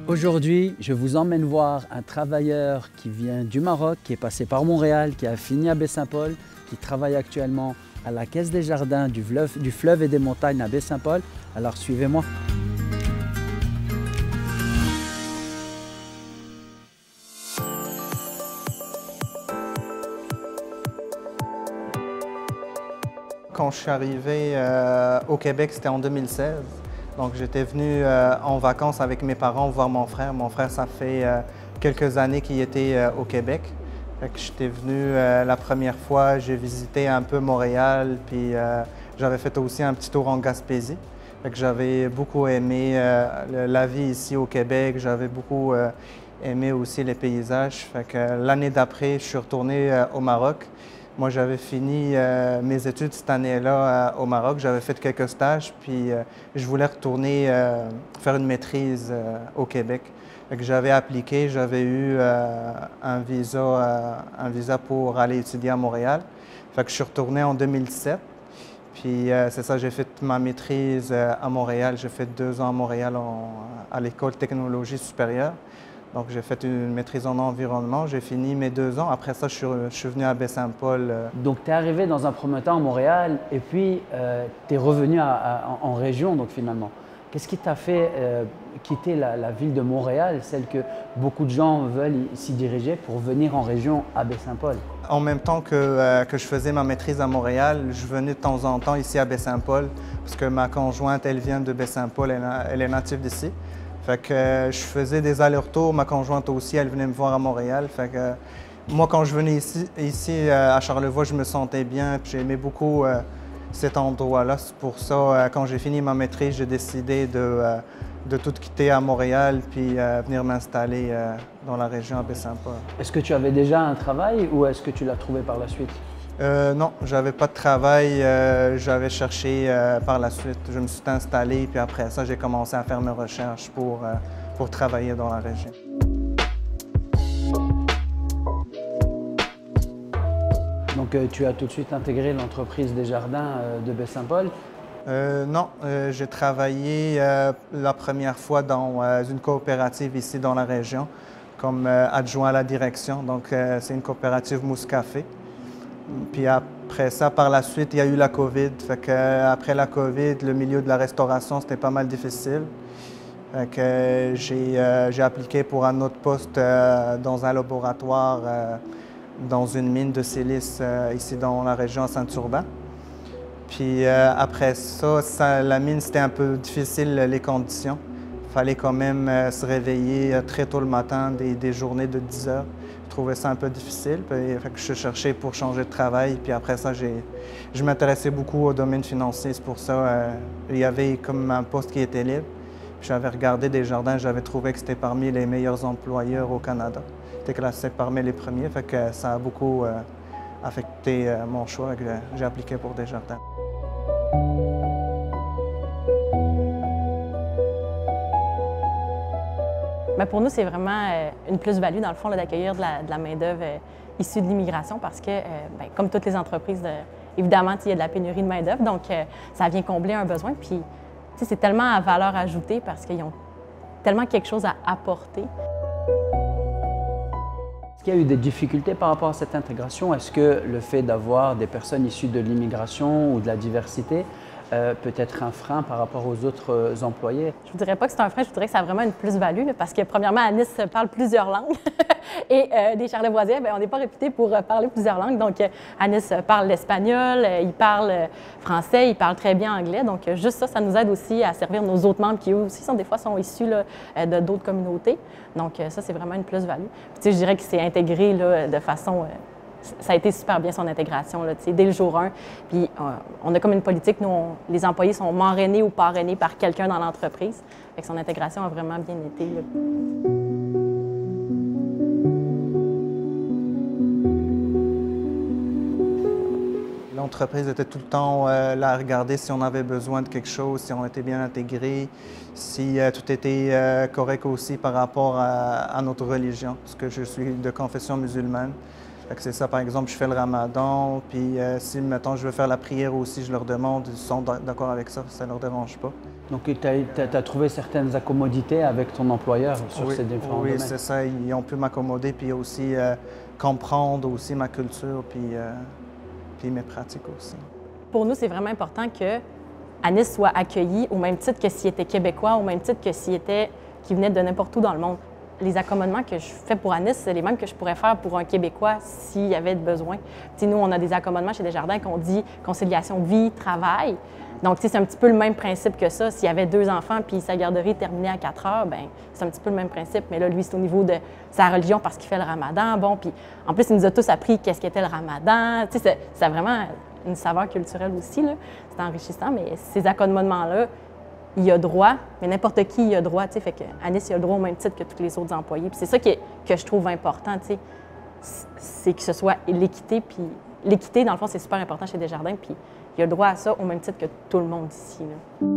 Aujourd'hui, je vous emmène voir un travailleur qui vient du Maroc, qui est passé par Montréal, qui a fini à Baie-Saint-Paul, qui travaille actuellement à la Caisse des Jardins du fleuve et des montagnes à Baie-Saint-Paul. Alors suivez-moi. Quand je suis arrivé au Québec, c'était en 2016. Donc j'étais venu en vacances avec mes parents voir mon frère. Mon frère, ça fait quelques années qu'il était au Québec. J'étais venu la première fois, j'ai visité un peu Montréal, puis j'avais fait aussi un petit tour en Gaspésie. J'avais beaucoup aimé la vie ici au Québec, j'avais beaucoup aimé aussi les paysages. L'année d'après, je suis retourné au Maroc. Moi, j'avais fini mes études cette année-là au Maroc. J'avais fait quelques stages, puis je voulais retourner faire une maîtrise au Québec. J'avais appliqué, j'avais eu un visa pour aller étudier à Montréal. Je suis retourné en 2017. Puis c'est ça, j'ai fait ma maîtrise à Montréal. J'ai fait 2 ans à Montréal à l'École de technologie supérieure. Donc, j'ai fait une maîtrise en environnement. J'ai fini mes 2 ans. Après ça, je suis venu à Baie-Saint-Paul. Donc, tu es arrivé dans un premier temps à Montréal et puis tu es revenu en région, donc finalement. Qu'est-ce qui t'a fait quitter la ville de Montréal, celle que beaucoup de gens veulent s'y diriger pour venir en région à Baie-Saint-Paul? En même temps que je faisais ma maîtrise à Montréal, je venais de temps en temps ici à Baie-Saint-Paul parce que ma conjointe, elle vient de Baie-Saint-Paul, elle est native d'ici. Je faisais des allers-retours. Ma conjointe aussi, elle venait me voir à Montréal. Moi, quand je venais ici à Charlevoix, je me sentais bien. J'aimais beaucoup cet endroit-là. C'est pour ça, quand j'ai fini ma maîtrise, j'ai décidé de tout quitter à Montréal puis venir m'installer dans la région à Baie-Saint-Paul. Est-ce que tu avais déjà un travail ou est-ce que tu l'as trouvé par la suite? Non, j'avais pas de travail. J'avais cherché par la suite. Je me suis installé, puis après ça, j'ai commencé à faire mes recherches pour travailler dans la région. Donc, tu as tout de suite intégré l'entreprise des jardins de Baie-Saint-Paul? Non, j'ai travaillé la première fois dans une coopérative ici dans la région, comme adjoint à la direction. Donc, c'est une coopérative Mousse Café. Puis après ça, par la suite, il y a eu la COVID. Après la COVID, le milieu de la restauration, c'était pas mal difficile. J'ai appliqué pour un autre poste dans un laboratoire, dans une mine de silice ici dans la région à Saint-Urbain. Puis après ça, la mine, c'était un peu difficile, les conditions. Il fallait quand même se réveiller très tôt le matin, des journées de 10 heures. Je trouvais ça un peu difficile. Je cherchais pour changer de travail. Puis après ça, je m'intéressais beaucoup au domaine financier. C'est pour ça il y avait comme un poste qui était libre. J'avais regardé des jardins. J'avais trouvé que c'était parmi les meilleurs employeurs au Canada. C'était classé parmi les premiers. Ça a beaucoup affecté mon choix. J'ai appliqué pour des jardins. Bien, pour nous, c'est vraiment une plus-value, dans le fond, d'accueillir de la main-d'œuvre issue de l'immigration parce que, bien, comme toutes les entreprises, évidemment, il y a de la pénurie de main-d'œuvre, donc ça vient combler un besoin. Puis, c'est tellement à valeur ajoutée parce qu'ils ont tellement quelque chose à apporter. Est-ce qu'il y a eu des difficultés par rapport à cette intégration? Est-ce que le fait d'avoir des personnes issues de l'immigration ou de la diversité peut être un frein par rapport aux autres employés? Je ne dirais pas que c'est un frein, je dirais que ça a vraiment une plus-value parce que, premièrement, Anis parle plusieurs langues et des Charlevoisiens, bien, on n'est pas réputés pour parler plusieurs langues. Donc, Anis parle l'espagnol, il parle français, il parle très bien anglais. Donc, juste ça, ça nous aide aussi à servir nos autres membres qui, eux aussi, des fois, sont issus là, de d'autres communautés. Donc, ça, c'est vraiment une plus-value. Je dirais que c'est intégré là, de façon... ça a été super bien son intégration là, dès le jour 1. Puis on a comme une politique, nous, les employés sont marrainés ou parrainés par quelqu'un dans l'entreprise. Son intégration a vraiment bien été. Là. L'entreprise était tout le temps là à regarder si on avait besoin de quelque chose, si on était bien intégré, si tout était correct aussi par rapport à notre religion, parce que je suis de confession musulmane. Fait que c'est ça, par exemple, je fais le ramadan, puis si, mettons, je veux faire la prière aussi, je leur demande, ils sont d'accord avec ça, ça ne leur dérange pas. Donc tu as trouvé certaines accommodités avec ton employeur sur ces différents domaines? Oui, c'est ça, ils ont pu m'accommoder, puis aussi comprendre aussi ma culture, puis mes pratiques aussi. Pour nous, c'est vraiment important que Anis soit accueilli au même titre que s'il était québécois, au même titre que s'il venait de n'importe où dans le monde. Les accommodements que je fais pour Anis, c'est les mêmes que je pourrais faire pour un Québécois s'il y avait besoin. T'sais, nous, on a des accommodements chez Desjardins qu'on dit conciliation vie, travail. Donc, c'est un petit peu le même principe que ça. S'il y avait 2 enfants puis sa garderie terminait à 4 heures, bien, c'est un petit peu le même principe. Mais là, lui, c'est au niveau de sa religion parce qu'il fait le ramadan. Bon, puis en plus, il nous a tous appris qu'est-ce qu'était le ramadan. Tu sais, c'est vraiment une saveur culturelle aussi, là. C'est enrichissant, mais ces accommodements-là, il y a droit, mais n'importe qui y a droit, tu sais. Fait que Anis, il a le droit au même titre que tous les autres employés. Puis c'est ça que je trouve important, tu sais. C'est que ce soit l'équité, puis l'équité, dans le fond, c'est super important chez Desjardins, puis il a le droit à ça au même titre que tout le monde ici, là.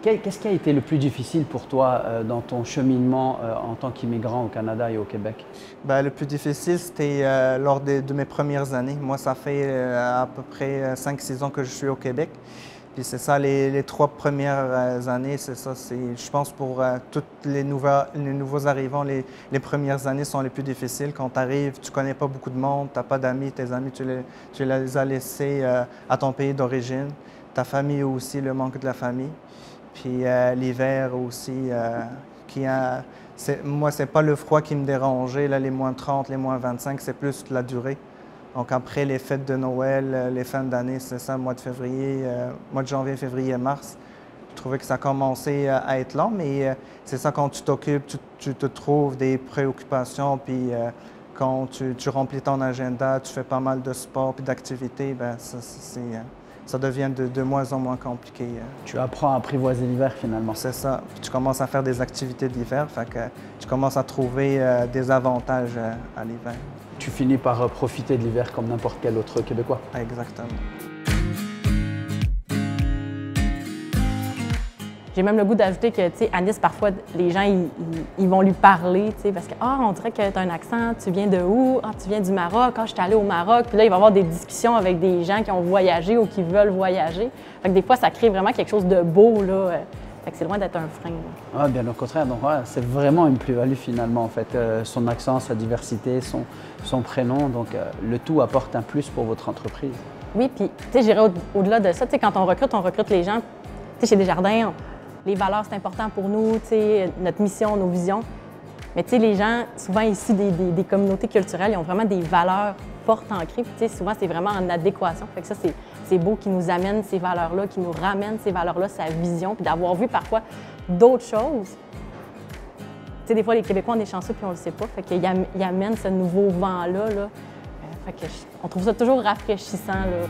Qu'est-ce qui a été le plus difficile pour toi dans ton cheminement en tant qu'immigrant au Canada et au Québec? Bien, le plus difficile, c'était lors de mes premières années. Moi, ça fait à peu près 5-6 ans que je suis au Québec. Puis c'est ça, les 3 premières années, c'est ça. Je pense pour tous les nouveaux arrivants, les premières années sont les plus difficiles. Quand tu arrives, tu ne connais pas beaucoup de monde, tu n'as pas d'amis, tes amis, tu les as laissés à ton pays d'origine. Ta famille aussi, le manque de la famille. Puis l'hiver aussi, moi, ce n'est pas le froid qui me dérangeait, là, les moins 30, les moins 25, c'est plus la durée. Donc après les fêtes de Noël, les fins d'année, c'est ça, mois de février, mois de janvier, février, mars. Je trouvais que ça commençait à être long, mais c'est ça, quand tu t'occupes, tu te trouves des préoccupations, puis quand tu remplis ton agenda, tu fais pas mal de sport puis d'activités, bien, ça devient de moins en moins compliqué. Tu apprends à apprivoiser l'hiver finalement. C'est ça. Puis tu commences à faire des activités d'hiver, fait que tu commences à trouver des avantages à l'hiver. Tu finis par profiter de l'hiver comme n'importe quel autre Québécois. Exactement. J'ai même le goût d'ajouter que, tu sais, Anis, parfois, les gens, ils vont lui parler, tu sais, parce que, on dirait que tu as un accent, tu viens de où? Tu viens du Maroc, je suis allée au Maroc. Puis là, il va y avoir des discussions avec des gens qui ont voyagé ou qui veulent voyager. Fait que des fois, ça crée vraiment quelque chose de beau, là. Fait que c'est loin d'être un frein. Ah, bien au contraire, donc c'est vraiment une plus-value finalement, en fait. Son accent, sa diversité, son prénom, donc le tout apporte un plus pour votre entreprise. Oui, puis, tu sais, j'irais au-delà de ça. Tu sais, quand on recrute les gens, tu sais, chez Desjardins, les valeurs, c'est important pour nous, tu sais, notre mission, nos visions. Mais tu sais, les gens, souvent ici, des communautés culturelles, ils ont vraiment des valeurs fortes ancrées. Puis tu sais, souvent, c'est vraiment en adéquation. Fait que ça, c'est beau qu'ils nous amènent ces valeurs-là, qu'ils nous ramènent ces valeurs-là, sa vision, puis d'avoir vu parfois d'autres choses. Tu sais, des fois, les Québécois, on est chanceux, puis on le sait pas. Fait qu'ils amènent ce nouveau vent-là, là. Fait que on trouve ça toujours rafraîchissant, là.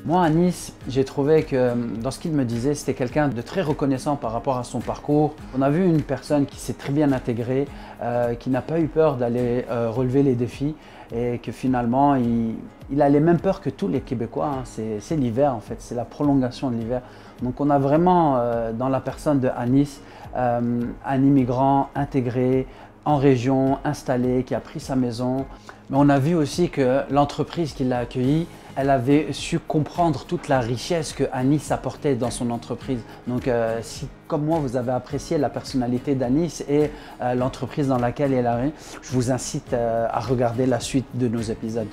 Moi, à Nice, j'ai trouvé que dans ce qu'il me disait, c'était quelqu'un de très reconnaissant par rapport à son parcours. On a vu une personne qui s'est très bien intégrée, qui n'a pas eu peur d'aller relever les défis et que finalement, il a les mêmes peurs que tous les Québécois. Hein. C'est l'hiver en fait, c'est la prolongation de l'hiver. Donc on a vraiment dans la personne de Anis un immigrant intégré, en région, installé, qui a pris sa maison. Mais on a vu aussi que l'entreprise qui l'a accueilli, elle avait su comprendre toute la richesse que Anis apportait dans son entreprise. Donc si, comme moi, vous avez apprécié la personnalité d'Anis et l'entreprise dans laquelle elle arrive, je vous incite à regarder la suite de nos épisodes.